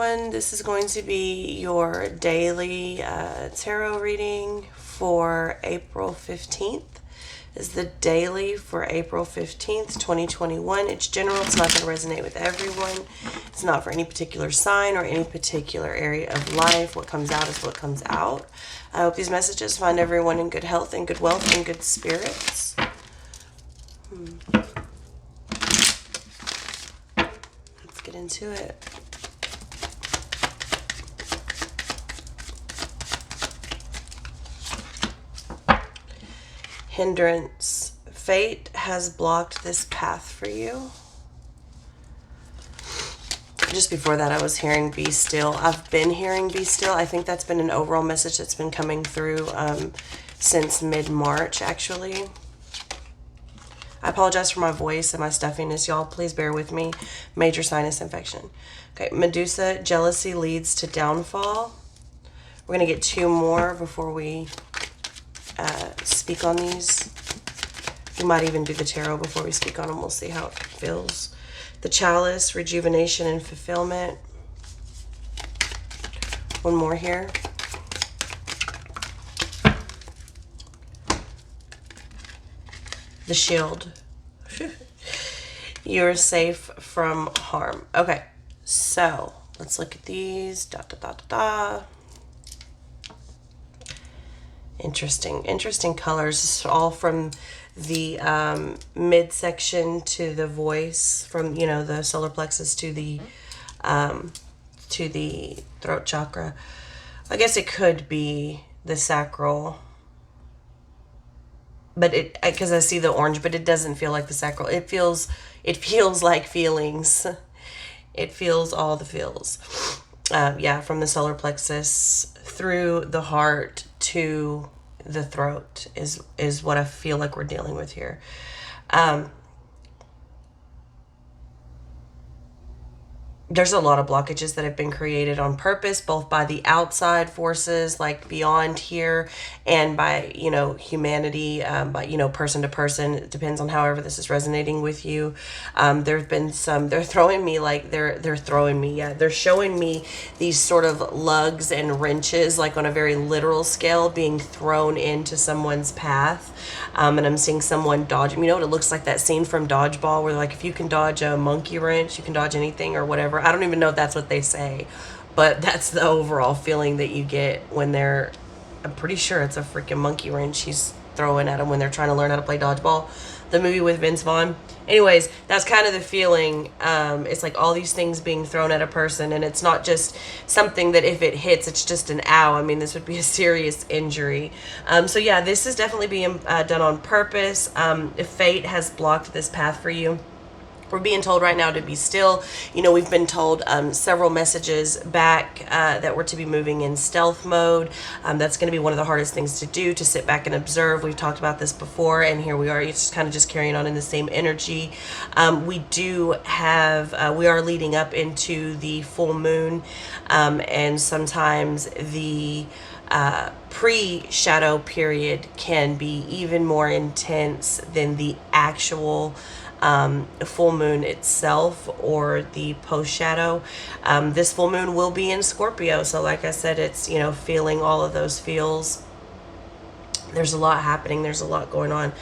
everyone. This is going to be your daily tarot reading for April 15th. This is the daily for April 15th, 2021. It's general. It's not going to resonate with everyone. It's not for any particular sign or any particular area of life. What comes out is what comes out. I hope these messages find everyone in good health and good wealth and good spirits. Let's get into it. Hindrance. Fate has blocked this path for you. Just before that, I was hearing be still. I've been hearing be still. I think that's been an overall message that's been coming through since mid-March, actually. I apologize for my voice and my stuffiness, y'all. Please bear with me. Major sinus infection. Okay, Medusa, jealousy leads to downfall. We're going to get two more before we speak on these. We might even do the tarot before we speak on them. We'll see how it feels. The chalice, rejuvenation and fulfillment. One more here. The shield. You're safe from harm. Okay, so let's look at these. Interesting colors. This is all from the midsection to the voice, from the solar plexus to the throat chakra. I guess it could be the sacral, but because I see the orange, but it doesn't feel like the sacral. It feels like feelings. It feels all the feels. Yeah, from the solar plexus through the heart to the throat is what I feel like we're dealing with here. There's a lot of blockages that have been created on purpose, both by the outside forces, like beyond here, and by, humanity, by, person to person. It depends on however this is resonating with you. There've been some, they're showing me these sort of lugs and wrenches, like on a very literal scale, being thrown into someone's path. And I'm seeing someone dodge. You know what it looks like, that scene from Dodgeball where, like, if you can dodge a monkey wrench, you can dodge anything or whatever. I don't even know if that's what they say, but that's the overall feeling that you get when they're, I'm pretty sure it's a freaking monkey wrench he's throwing at them when they're trying to learn how to play dodgeball. The movie with Vince Vaughn. Anyways, that's kind of the feeling. It's like all these things being thrown at a person, and it's not just something that if it hits, it's just an ow. I mean, this would be a serious injury. So yeah, this is definitely being done on purpose. If fate has blocked this path for you, we're being told right now to be still. We've been told several messages back that we're to be moving in stealth mode. That's going to be one of the hardest things to do, to sit back and observe. We've talked about this before, and here we are. It's kind of just carrying on in the same energy. We are leading up into the full moon, and sometimes the pre-shadow period can be even more intense than the actual full moon itself or the post shadow. This full moon will be in Scorpio, so like I said, it's feeling all of those feels. There's a lot happening. There's a lot going on.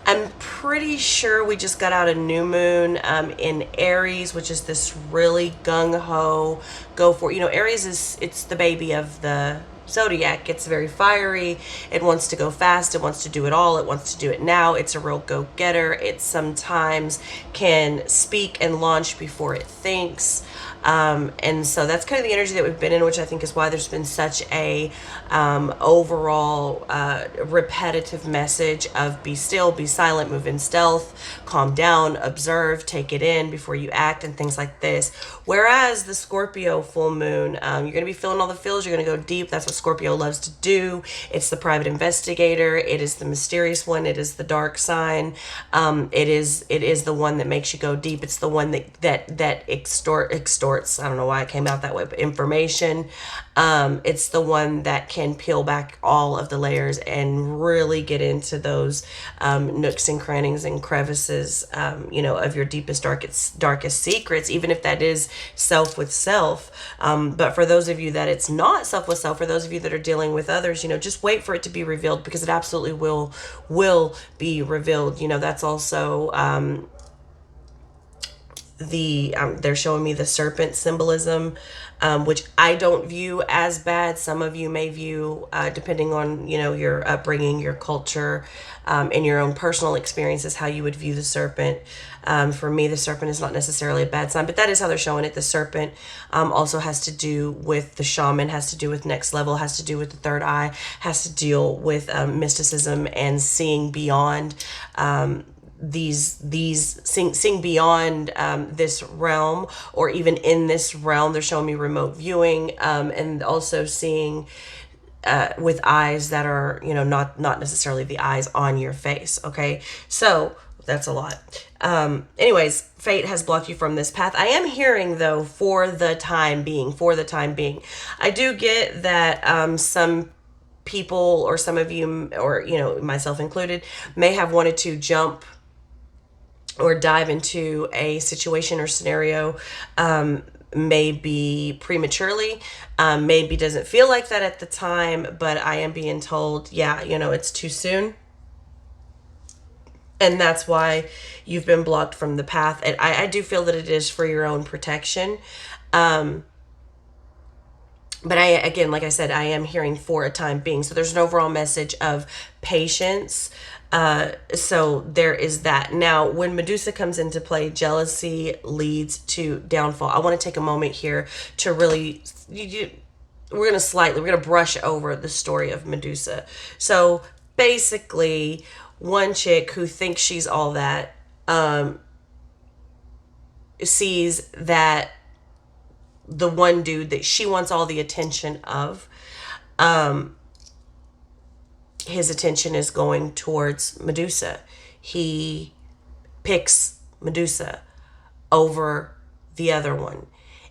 I'm pretty sure we just got out a new moon in Aries, which is this really gung-ho, go for, Aries it's the baby of the zodiac. It's very fiery. It wants to go fast. It wants to do it all. It wants to do it now. It's a real go-getter. It sometimes can speak and launch before it thinks. And so that's kind of the energy that we've been in, which I think is why there's been such a overall repetitive message of be still, be silent, move in stealth, calm down, observe, take it in before you act, and things like this. Whereas the Scorpio full moon, you're going to be feeling all the feels. You're going to go deep. That's what Scorpio loves to do. It's the private investigator. It is the mysterious one. It is the dark sign. It is the one that makes you go deep. It's the one that extorts distorts, I don't know why it came out that way, but information. It's the one that can peel back all of the layers and really get into those nooks and crannies and crevices, of your deepest, darkest secrets, even if that is self with self. But for those of you that it's not self with self, for those of you that are dealing with others, just wait for it to be revealed, because it absolutely will be revealed. That's also they're showing me the serpent symbolism, which I don't view as bad. Some of you may view, depending on your upbringing, your culture, and your own personal experiences, how you would view the serpent. For me, the serpent is not necessarily a bad sign, but that is how they're showing it. The serpent also has to do with the shaman, has to do with next level, has to do with the third eye, has to deal with mysticism and seeing beyond seeing beyond this realm, or even in this realm. They're showing me remote viewing, and also seeing with eyes that are not necessarily the eyes on your face. Okay, so that's a lot. Anyways, fate has blocked you from this path. I am hearing, though, for the time being, I do get that some people, or some of you, or myself included, may have wanted to jump or dive into a situation or scenario, maybe prematurely, maybe doesn't feel like that at the time, but I am being told, yeah, it's too soon. And that's why you've been blocked from the path. And I do feel that it is for your own protection. But again, like I said, I am hearing for a time being. So there's an overall message of patience. So there is that. Now, when Medusa comes into play, jealousy leads to downfall. I want to take a moment here to really, we're going to brush over the story of Medusa. So basically, one chick who thinks she's all that, sees that the one dude that she wants all the attention of, his attention is going towards Medusa. He picks Medusa over the other one.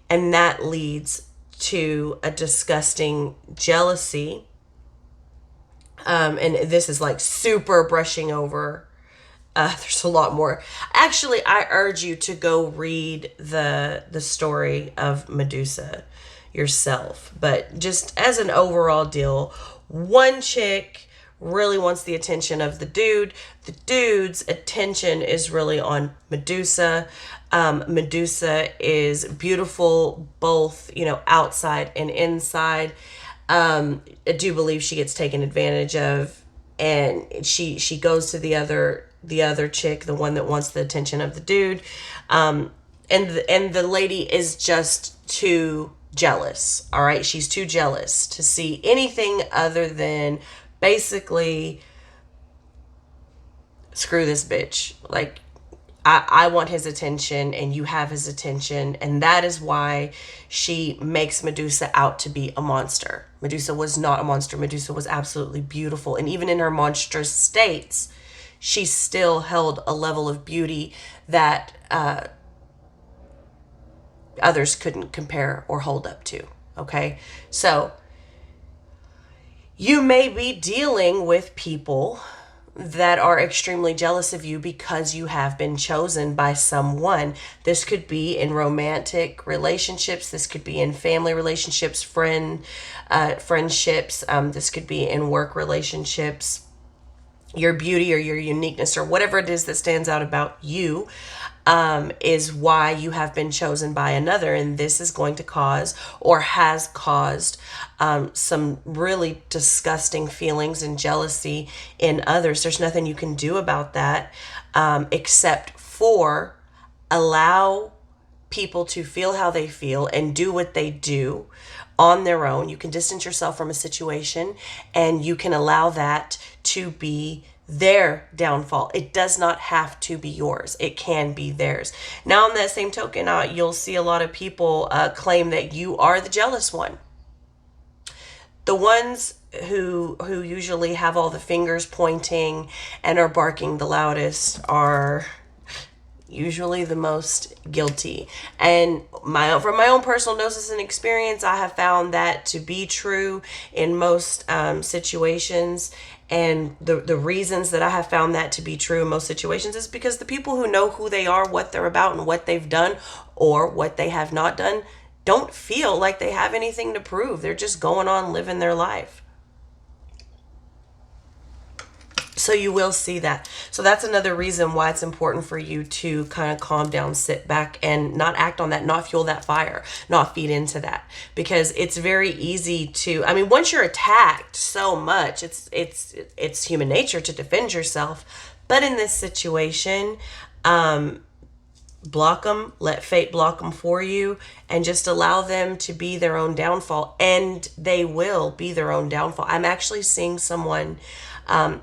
And that leads to a disgusting jealousy. And this is like super brushing over. There's a lot more. Actually, I urge you to go read the story of Medusa yourself. But just as an overall deal, one chick really wants the attention of the dude. The dude's attention is really on Medusa. Medusa is beautiful, both, outside and inside. I do believe she gets taken advantage of, and she goes to the other chick, the one that wants the attention of the dude. And the lady is just too jealous. All right. She's too jealous to see anything other than basically, screw this bitch. Like, I want his attention and you have his attention. And that is why she makes Medusa out to be a monster. Medusa was not a monster. Medusa was absolutely beautiful. And even in her monstrous states, she still held a level of beauty that others couldn't compare or hold up to. Okay? So you may be dealing with people that are extremely jealous of you because you have been chosen by someone. This could be in romantic relationships. This could be in family relationships, friendships. This could be in work relationships. Your beauty or your uniqueness or whatever it is that stands out about you is why you have been chosen by another. And this is going to cause, or has caused, some really disgusting feelings and jealousy in others. There's nothing you can do about that, except for allow people to feel how they feel and do what they do on their own. You can distance yourself from a situation and you can allow that to be their downfall. It does not have to be yours. It can be theirs. Now, on that same token, you'll see a lot of people claim that you are the jealous one. The ones who usually have all the fingers pointing and are barking the loudest are usually the most guilty. And from my own personal gnosis and experience, I have found that to be true in most situations. And the reasons that I have found that to be true in most situations is because the people who know who they are, what they're about, and what they've done or what they have not done don't feel like they have anything to prove. They're just going on living their life. So you will see that. So that's another reason why it's important for you to kind of calm down, sit back, and not act on that, not fuel that fire, not feed into that. Because it's very easy to, I mean, once you're attacked so much, it's human nature to defend yourself. But in this situation, block them, let fate block them for you, and just allow them to be their own downfall. And they will be their own downfall. I'm actually seeing someone,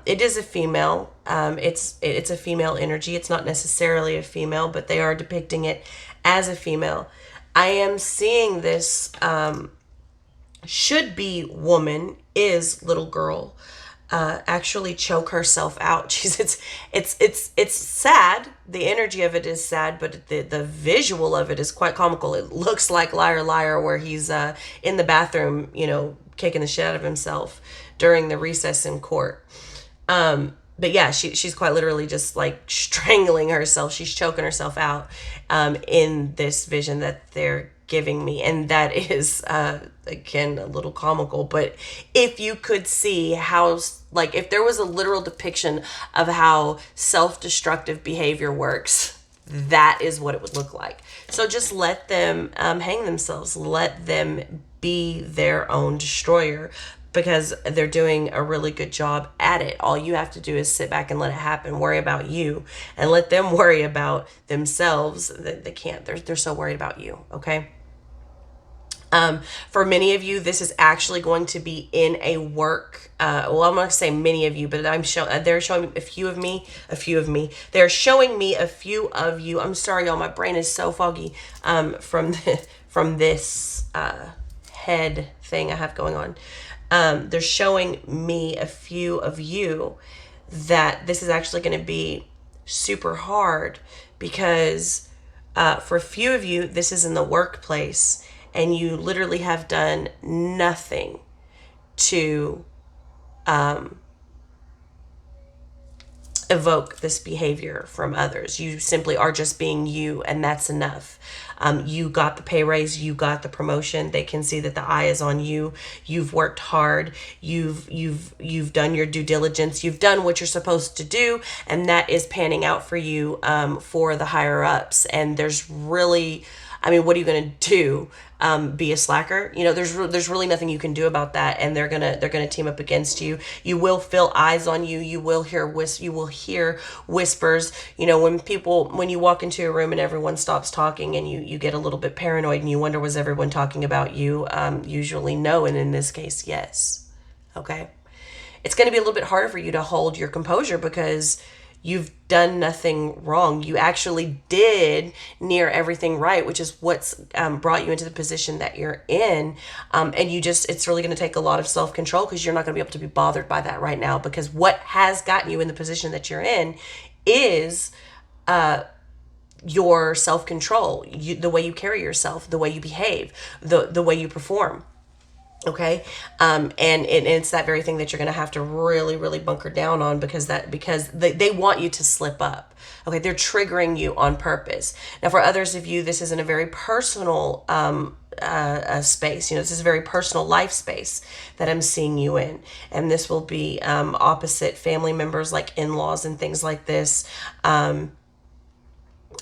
it is a female. It's a female energy. It's not necessarily a female, but they are depicting it as a female. I am seeing this should be woman, is little girl, actually choke herself out. It's sad. The energy of it is sad, but the visual of it is quite comical. It looks like Liar Liar, where he's in the bathroom, kicking the shit out of himself during the recess in court. But yeah, she's quite literally just like strangling herself. She's choking herself out in this vision that they're giving me. And that is, again, a little comical. But if you could see how, like, if there was a literal depiction of how self-destructive behavior works, that is what it would look like. So just let them hang themselves. Let them be their own destroyer, because they're doing a really good job at it. All you have to do is sit back and let it happen. Worry about you and let them worry about themselves. They can't. They're so worried about you, okay? For many of you, this is actually going to be in a work. Well, I'm not going to say many of you, but they're showing a few of me. They're showing me a few of you. I'm sorry, y'all. My brain is so foggy from this head thing I have going on. They're showing me a few of you that this is actually going to be super hard, because for a few of you, this is in the workplace, and you literally have done nothing to evoke this behavior from others. You simply are just being you, and that's enough. You got the pay raise, you got the promotion. They can see that the eye is on you. You've worked hard. You've done your due diligence. You've done what you're supposed to do, and that is panning out for you for the higher ups. And there's really, I mean, what are you going to do? Be a slacker? There's really nothing you can do about that, and they're gonna team up against you. You will feel eyes on you. You will hear whispers. When you walk into a room and everyone stops talking, and you get a little bit paranoid and you wonder, was everyone talking about you? Usually no, and in this case, yes. Okay, it's going to be a little bit harder for you to hold your composure, because you've done nothing wrong. You actually did near everything right, which is what's brought you into the position that you're in. And it's really going to take a lot of self-control, because you're not going to be able to be bothered by that right now, because what has gotten you in the position that you're in is your self-control, the way you carry yourself, the way you behave, the way you perform. Okay. And it's that very thing that you're going to have to really, really bunker down on, because they want you to slip up. Okay. They're triggering you on purpose. Now, for others of you, this is in a very personal, space. This is a very personal life space that I'm seeing you in. And this will be, opposite family members, like in-laws and things like this.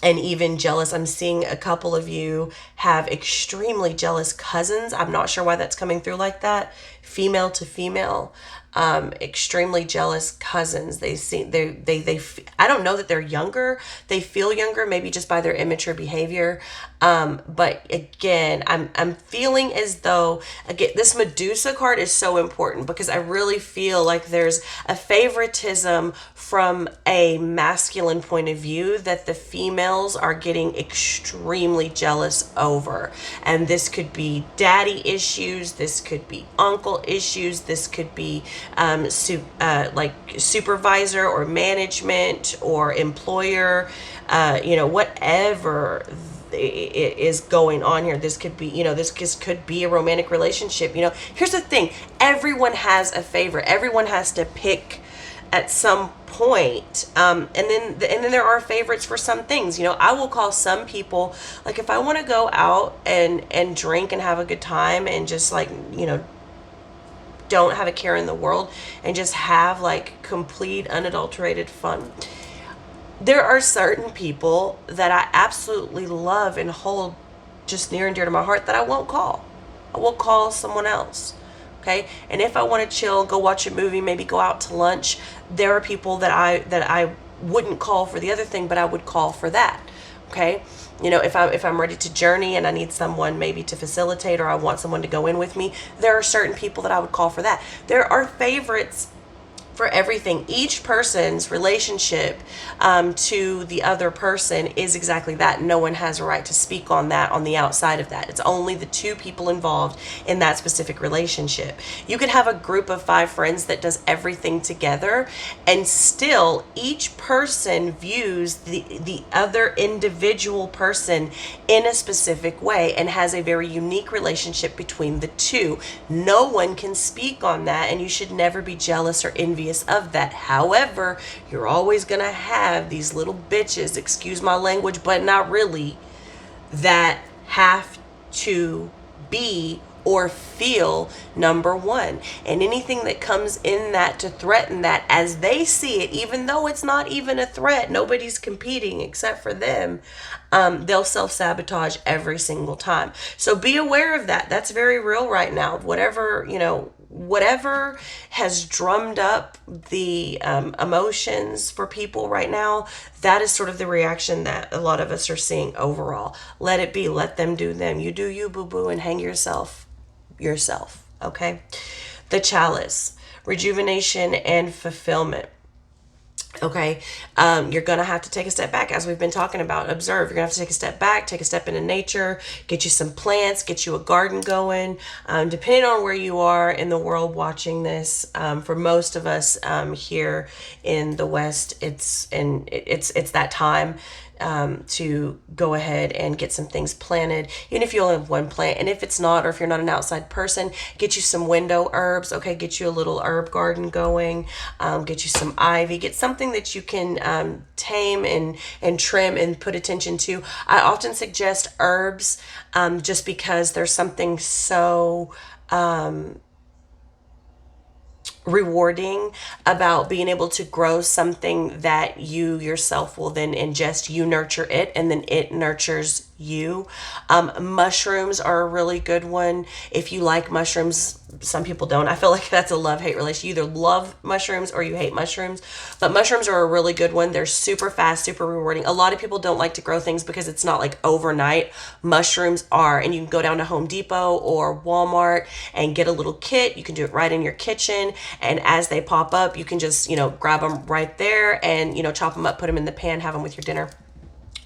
And even jealous. I'm seeing a couple of you have extremely jealous cousins. I'm not sure why that's coming through like that. Female to female, extremely jealous cousins. I don't know that they're younger. They feel younger, maybe just by their immature behavior. But again, I'm feeling as though, again, this Medusa card is so important, because I really feel like there's a favoritism from a masculine point of view that the females are getting extremely jealous over. And this could be daddy issues. This could be uncle issues. This could be like supervisor or management or employer, whatever is going on here. This could be, this could be a romantic relationship. Here's the thing: everyone has a favorite. Everyone has to pick at some point. And then there are favorites for some things. I will call some people, like if I want to go out and drink and have a good time and just like, don't have a care in the world and just have like complete unadulterated fun. There are certain people that I absolutely love and hold just near and dear to my heart that I won't call. I will call someone else. Okay. And if I want to chill, go watch a movie, maybe go out to lunch, there are people that I wouldn't call for the other thing, but I would call for that. Okay. If I'm ready to journey and I need someone maybe to facilitate, or I want someone to go in with me, there are certain people that I would call for that. There are favorites for everything. Each person's relationship to the other person is exactly that. No one has a right to speak on that on the outside of that. It's only the two people involved in that specific relationship. You could have a group of 5 friends that does everything together, and still each person views the other individual person in a specific way and has a very unique relationship between the two. No one can speak on that, and you should never be jealous or envious of that. However, you're always gonna have these little bitches, excuse my language, but not really, that have to be or feel number one. And anything that comes in that to threaten that as they see it, even though it's not even a threat, nobody's competing except for them, they'll self-sabotage every single time. So be aware of that. That's very real right now. Whatever has drummed up the emotions for people right now, that is sort of the reaction that a lot of us are seeing overall. Let it be. Let them do them. You do you, boo-boo, and hang yourself. Okay? The chalice, rejuvenation and fulfillment. Okay, you're gonna have to take a step back, as we've been talking about. Observe. You're gonna have to take a step back, take a step into nature, get you some plants, get you a garden going. Depending on where you are in the world watching this, for most of us here in the West, it's that time to go ahead and get some things planted, even if you only have one plant. And if it's not, or if you're not an outside person, get you some window herbs. Okay, get you a little herb garden going. Get you some ivy. Get something that you can tame and trim and put attention to. I often suggest herbs, just because there's something so rewarding about being able to grow something that you yourself will then ingest. You nurture it, and then it nurtures you. Mushrooms are a really good one. If you like mushrooms, some people don't. I feel like that's a love-hate relationship. You either love mushrooms or you hate mushrooms. But mushrooms are a really good one. They're super fast, super rewarding. A lot of people don't like to grow things because it's not like overnight. Mushrooms are, and you can go down to Home Depot or Walmart and get a little kit. You can do it right in your kitchen, and as they pop up, you can just, grab them right there and, chop them up, put them in the pan, have them with your dinner.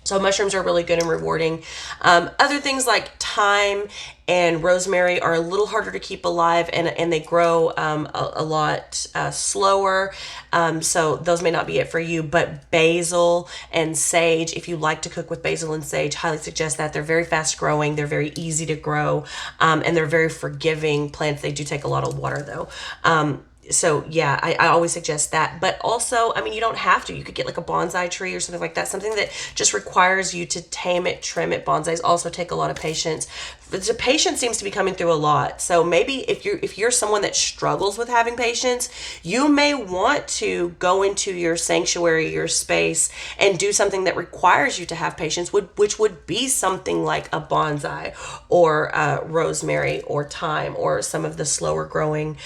So mushrooms are really good and rewarding. Other things like thyme and rosemary are a little harder to keep alive, and they grow a lot slower. So those may not be it for you. But basil and sage, if you like to cook with basil and sage, highly suggest that. They're very fast growing. They're very easy to grow, and they're very forgiving plants. They do take a lot of water though. So yeah, I always suggest that. But also, you don't have to. You could get like a bonsai tree or something like that. Something that just requires you to tame it, trim it. Bonsais also take a lot of patience. The patience seems to be coming through a lot. So maybe if you're someone that struggles with having patience, you may want to go into your sanctuary, your space, and do something that requires you to have patience, which would be something like a bonsai or rosemary or thyme or some of the slower growing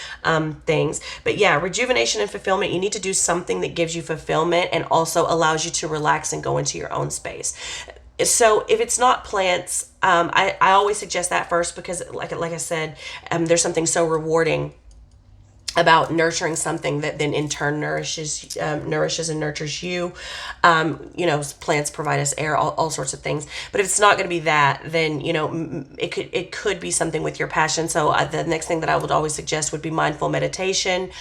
things. But yeah, rejuvenation and fulfillment, you need to do something that gives you fulfillment and also allows you to relax and go into your own space. So if it's not plants, I always suggest that first, because like I said, there's something so rewarding about nurturing something that then in turn nourishes and nurtures you. Plants provide us air, all sorts of things. But if it's not going to be that, then it could be something with your passion. So the next thing that I would always suggest would be mindful meditation.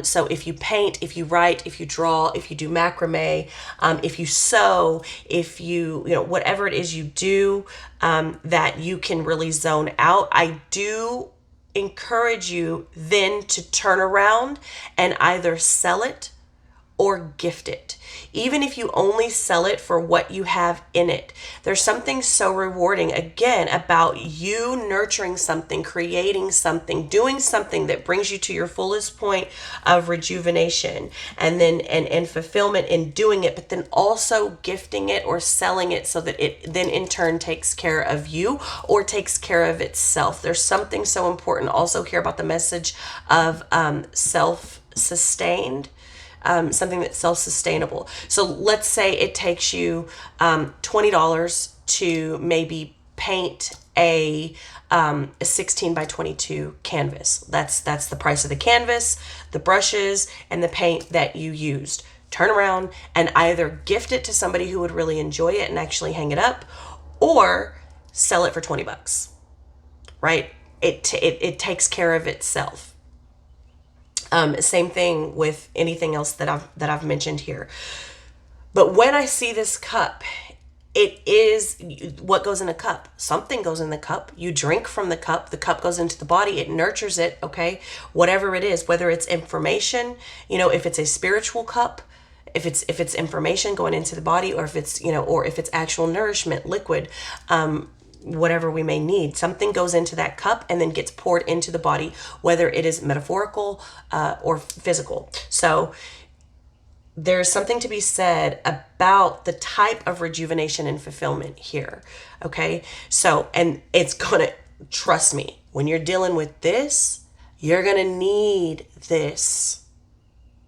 So if you paint, if you write, if you draw, if you do macrame, if you sew, if you whatever it is you do, that you can really zone out. I do encourage you then to turn around and either sell it or gift it. Even if you only sell it for what you have in it, there's something so rewarding again about you nurturing something, creating something, doing something that brings you to your fullest point of rejuvenation and then and fulfillment in doing it, but then also gifting it or selling it so that it then in turn takes care of you or takes care of itself. There's something so important also here about the message of self-sustained, something that's self-sustainable. So let's say it takes you $20 to maybe paint a 16 by 22 canvas. That's the price of the canvas, the brushes, and the paint that you used. Turn around and either gift it to somebody who would really enjoy it and actually hang it up, or sell it for 20 bucks. Right? It takes care of itself. Same thing with anything else that I've mentioned here. But when I see this cup, it is what goes in a cup. Something goes in the cup. You drink from the cup goes into the body, it nurtures it, okay? Whatever it is, whether it's information, if it's a spiritual cup, if it's information going into the body, or if it's, or if it's actual nourishment, liquid, whatever we may need, something goes into that cup and then gets poured into the body, whether it is metaphorical or physical. So there's something to be said about the type of rejuvenation and fulfillment here. Okay. So, and it's gonna, trust me, when you're dealing with this, you're gonna need this.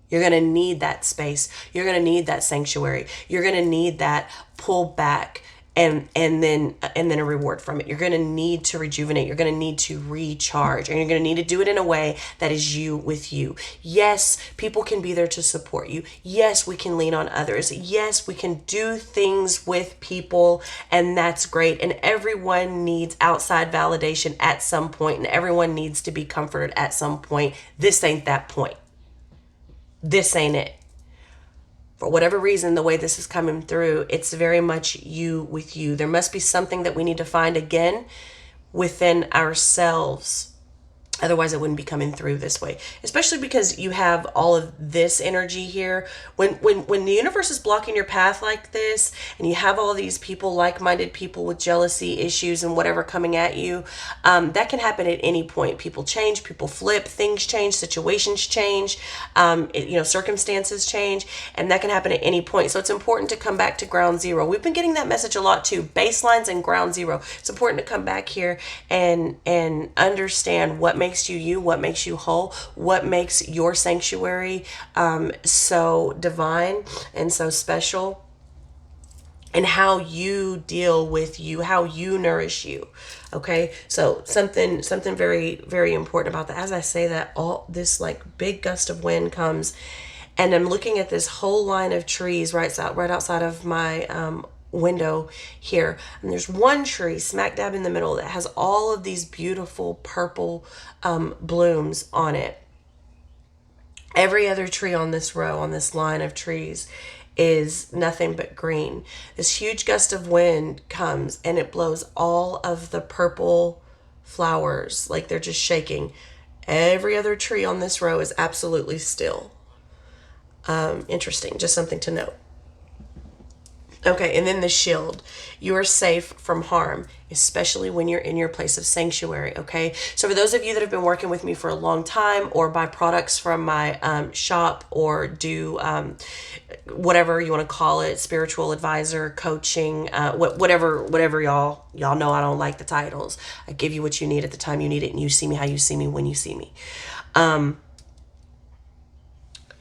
You're going to need that space. You're going to need that sanctuary. You're going to need that pull back and then a reward from it. You're going to need to rejuvenate. You're going to need to recharge, and you're going to need to do it in a way that is you with you. Yes, people can be there to support you. Yes, we can lean on others. Yes, we can do things with people, and that's great. And everyone needs outside validation at some point, and everyone needs to be comforted at some point. This ain't that point. This ain't it. For whatever reason, the way this is coming through, it's very much you with you. There must be something that we need to find again within ourselves. Otherwise, it wouldn't be coming through this way, especially because you have all of this energy here. When the universe is blocking your path like this, and you have all these people, like-minded people with jealousy issues and whatever coming at you, that can happen at any point. People change, people flip, things change, situations change, circumstances change, and that can happen at any point. So it's important to come back to ground zero. We've been getting that message a lot too, baselines and ground zero. It's important to come back here and understand what makes you, what makes you whole, what makes your sanctuary so divine and so special, and how you deal with you, how you nourish you. Okay, so something very, very important about that. As I say that, all this like big gust of wind comes, and I'm looking at this whole line of trees right outside of my window here, and there's one tree smack dab in the middle that has all of these beautiful purple blooms on it. Every other tree on this row, on this line of trees, is nothing but green. This huge gust of wind comes and it blows all of the purple flowers, like they're just shaking. Every other tree on this row is absolutely still. Interesting, just something to note. Okay, and then the shield. You are safe from harm, especially when you're in your place of sanctuary, okay? So for those of you that have been working with me for a long time, or buy products from my shop, or do whatever you want to call it, spiritual advisor, coaching, whatever y'all know, I don't like the titles. I give you what you need at the time you need it, and you see me how you see me when you see me.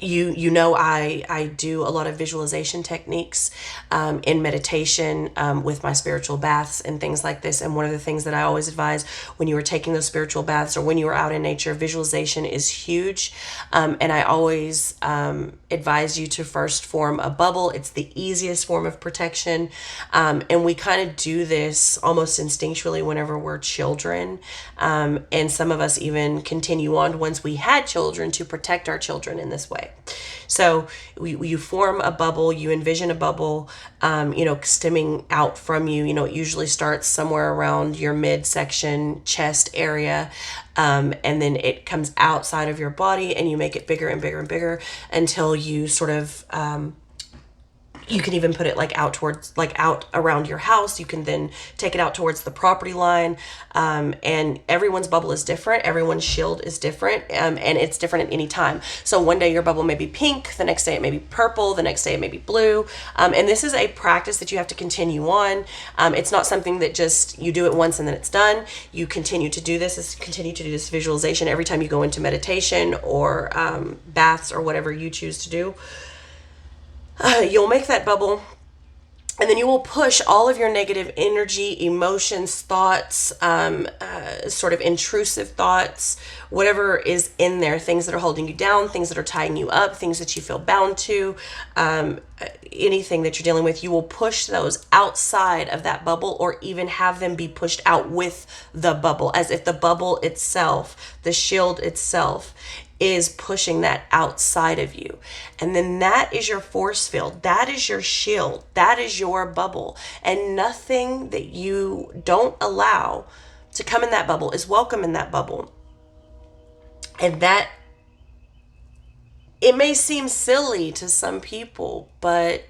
you know I do a lot of visualization techniques in meditation with my spiritual baths and things like this. And one of the things that I always advise when you are taking those spiritual baths or when you are out in nature, visualization is huge. And I always advise you to first form a bubble. It's the easiest form of protection. And we kind of do this almost instinctually whenever we're children. And some of us even continue on once we had children to protect our children in this way. So you form a bubble, you envision a bubble, stemming out from you. It usually starts somewhere around your midsection, chest area. And then it comes outside of your body and you make it bigger and bigger and bigger until you sort of, you can even put it out around your house. You can then take it out towards the property line. And everyone's bubble is different. Everyone's shield is different. And it's different at any time. So one day your bubble may be pink. The next day it may be purple. The next day it may be blue. And this is a practice that you have to continue on. It's not something that just you do it once and then it's done. You continue to do this, visualization every time you go into meditation or baths or whatever you choose to do. You'll make that bubble, and then you will push all of your negative energy, emotions, thoughts, sort of intrusive thoughts, whatever is in there, things that are holding you down, things that are tying you up, things that you feel bound to, anything that you're dealing with, you will push those outside of that bubble or even have them be pushed out with the bubble, as if the bubble itself, the shield itself, is pushing that outside of you. And then that is your force field. That is your shield. That is your bubble. And nothing that you don't allow to come in that bubble is welcome in that bubble. And that, it may seem silly to some people, but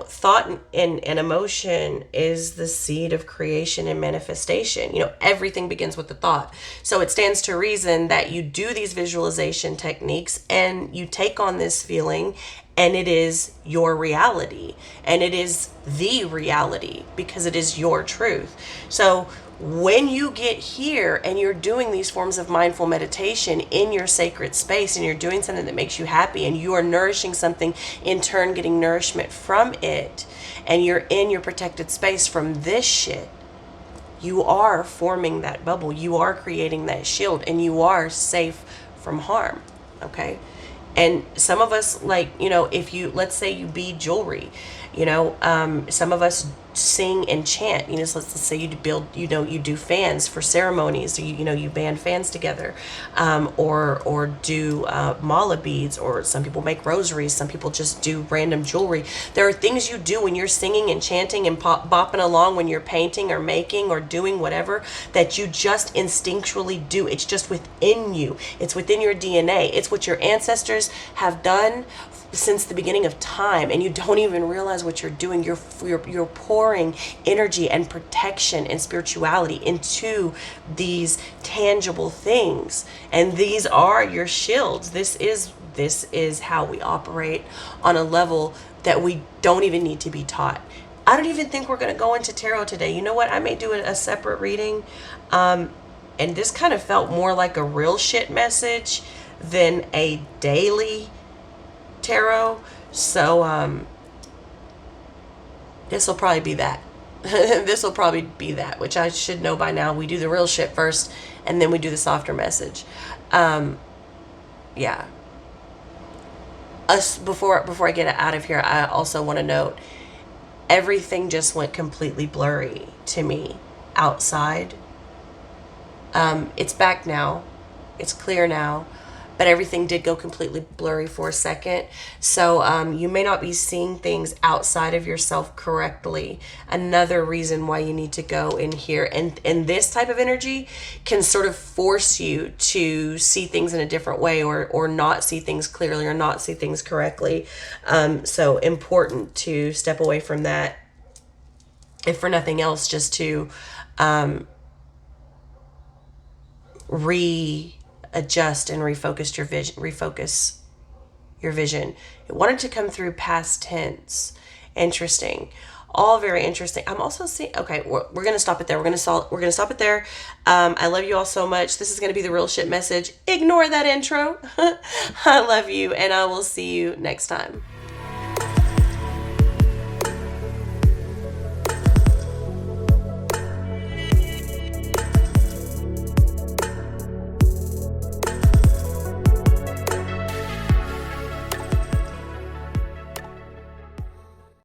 thought and emotion is the seed of creation and manifestation. Everything begins with the thought. So it stands to reason that you do these visualization techniques and you take on this feeling and it is your reality and it is the reality because it is your truth. So when you get here and you're doing these forms of mindful meditation in your sacred space and you're doing something that makes you happy and you are nourishing something, in turn getting nourishment from it, and you're in your protected space from this shit, you are forming that bubble, you are creating that shield, and you are safe from harm. Okay? And some of us, if you, let's say you bead jewelry, some of us sing and chant, so let's say you build, you do fans for ceremonies, so you band fans together, or do mala beads, or some people make rosaries, some people just do random jewelry. There are things you do when you're singing and chanting and bopping along, when you're painting or making or doing whatever, that you just instinctually do. It's just within you. It's within your DNA. It's what your ancestors have done since the beginning of time, and you don't even realize what you're doing. You're pouring energy and protection and spirituality into these tangible things, and these are your shields. This is how we operate on a level that we don't even need to be taught. I don't even think we're going to go into tarot today. You know what? I may do a separate reading, and this kind of felt more like a real shit message than a daily tarot. So this will probably be that. This will probably be that, which I should know by now. We do the real shit first and then we do the softer message. Yeah. Before I get out of here, I also want to note, everything just went completely blurry to me outside. It's back now. It's clear now. But everything did go completely blurry for a second. So you may not be seeing things outside of yourself correctly. Another reason why you need to go in here. And this type of energy can sort of force you to see things in a different way, or not see things clearly, or not see things correctly. So important to step away from that, if for nothing else, just to readjust and refocus your vision. It wanted to come through past tense. Interesting. all very interesting. I'm also seeing, okay, we're going to stop it there. We're going to stop it there. I love you all so much. This is going to be the real shit message. Ignore that intro. I love you, and I will see you next time.